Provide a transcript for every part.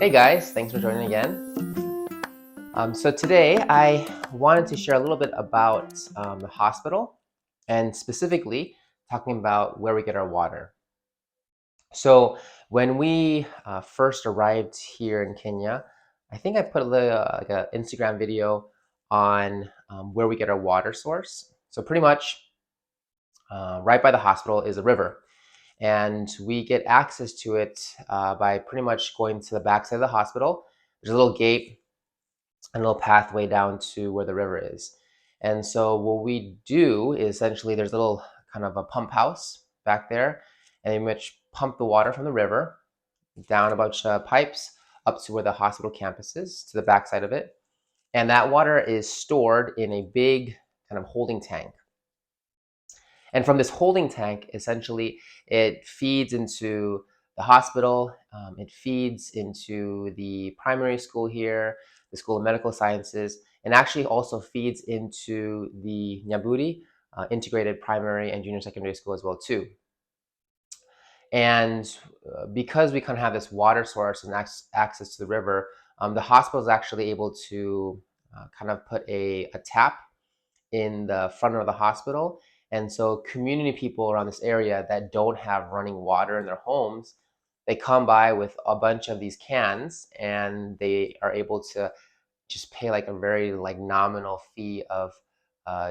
Hey guys, thanks for joining again. So today I wanted to share a little bit about the hospital and specifically talking about where we get our water. So when we first arrived here in Kenya, I think I put like an Instagram video on where we get our water source. So pretty much right by the hospital is a river, and we get access to it by pretty much going to the backside of the hospital. There's a little gate and a little pathway down to where the river is. And so what we do is essentially there's a little kind of a pump house back there, and in which pump the water from the river down a bunch of pipes up to where the hospital campus is, to the backside of it. And that water is stored in a big kind of holding tank. And from this holding tank, essentially, it feeds into the hospital, it feeds into the primary school here, the School of Medical Sciences, and actually also feeds into the Nyaburi integrated primary and junior secondary school as well too. And because we kind of have this water source and access to the river, the hospital is actually able to kind of put a tap in the front of the hospital. And so community people around this area that don't have running water in their homes, they come by with a bunch of these cans and they are able to just pay like a very like nominal fee of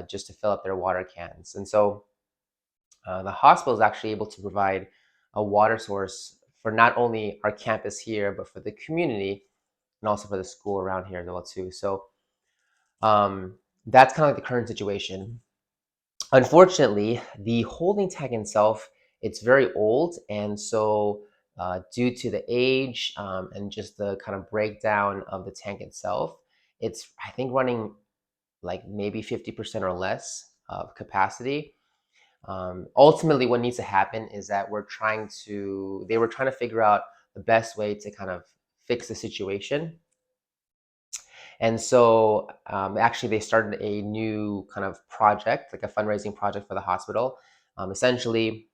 just to fill up their water cans. And so the hospital is actually able to provide a water source for not only our campus here, but for the community and also for the school around here as well too. So that's kind of like the current situation. Unfortunately, the holding tank itself, it's very old, and so due to the age and just the kind of breakdown of the tank itself, it's I think running like maybe 50% or less of capacity. Ultimately, what needs to happen is that they were trying to figure out the best way to kind of fix the situation. And so actually, they started a new kind of project, like a fundraising project for the hospital. Essentially,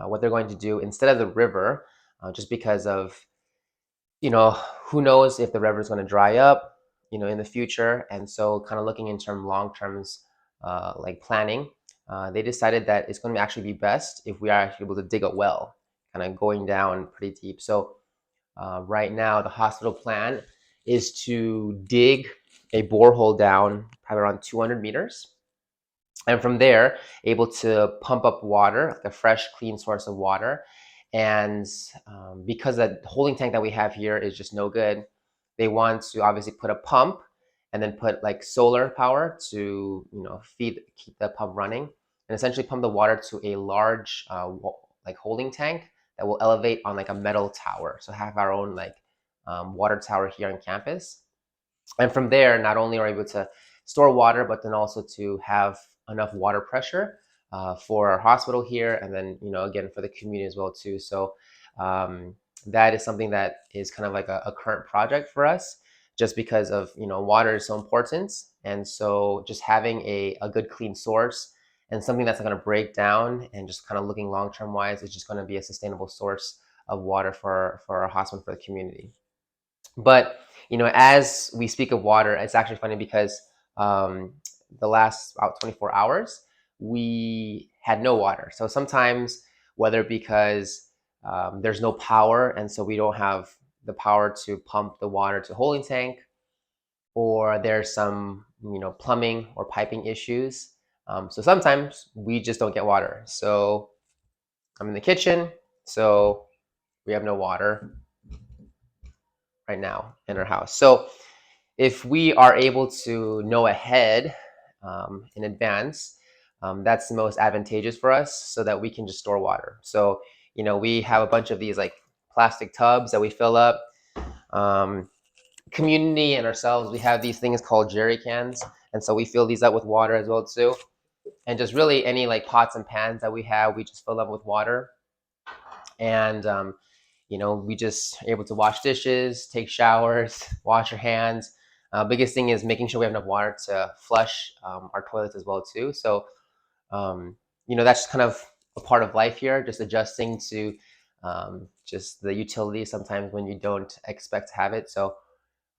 what they're going to do instead of the river, just because of, who knows if the river is going to dry up, in the future. And so, kind of looking in long terms, like planning, they decided that it's going to actually be best if we are actually able to dig a well, kind of going down pretty deep. So right now, the hospital plan is to dig a borehole down probably around 200 meters. And from there, able to pump up water, like a fresh, clean source of water. And because that holding tank that we have here is just no good, they want to obviously put a pump and then put like solar power to keep the pump running, and essentially pump the water to a large like holding tank that will elevate on like a metal tower. So have our own like water tower here on campus. And from there, not only are we able to store water, but then also to have enough water pressure for our hospital here, and then again for the community as well too. So that is something that is kind of like a current project for us, just because of water is so important, and so just having a good clean source and something that's not going to break down, and just kind of looking long term wise, is just going to be a sustainable source of water for our hospital, for the community. But as we speak of water, it's actually funny because um, the last about 24 hours we had no water. So sometimes, whether because there's no power and so we don't have the power to pump the water to holding tank, or there's some plumbing or piping issues. So sometimes we just don't get water. So I'm in the kitchen, so we have no water right now in our house. So if we are able to know ahead in advance, that's the most advantageous for us, so that we can just store water. So, we have a bunch of these like plastic tubs that we fill up. Um, Community and ourselves, we have these things called jerry cans, and so we fill these up with water as well too. And just really any like pots and pans that we have, we just fill up with water. And we just able to wash dishes, take showers, wash our hands. Biggest thing is making sure we have enough water to flush our toilets as well too. So that's kind of a part of life here, just adjusting to just the utility sometimes when you don't expect to have it. So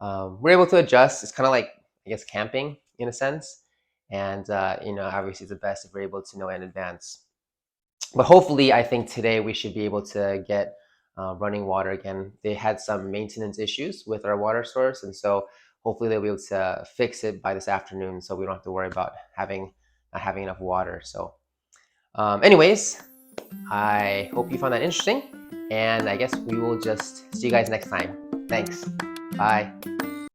we're able to adjust. It's kind of like, I guess, camping in a sense. And obviously it's the best if we're able to know in advance. But hopefully, I think today we should be able to get running water again. They had some maintenance issues with our water source, and so hopefully they'll be able to fix it by this afternoon, so we don't have to worry about not having enough water. So, anyways, I hope you found that interesting, and I guess we will just see you guys next time. Thanks. Bye.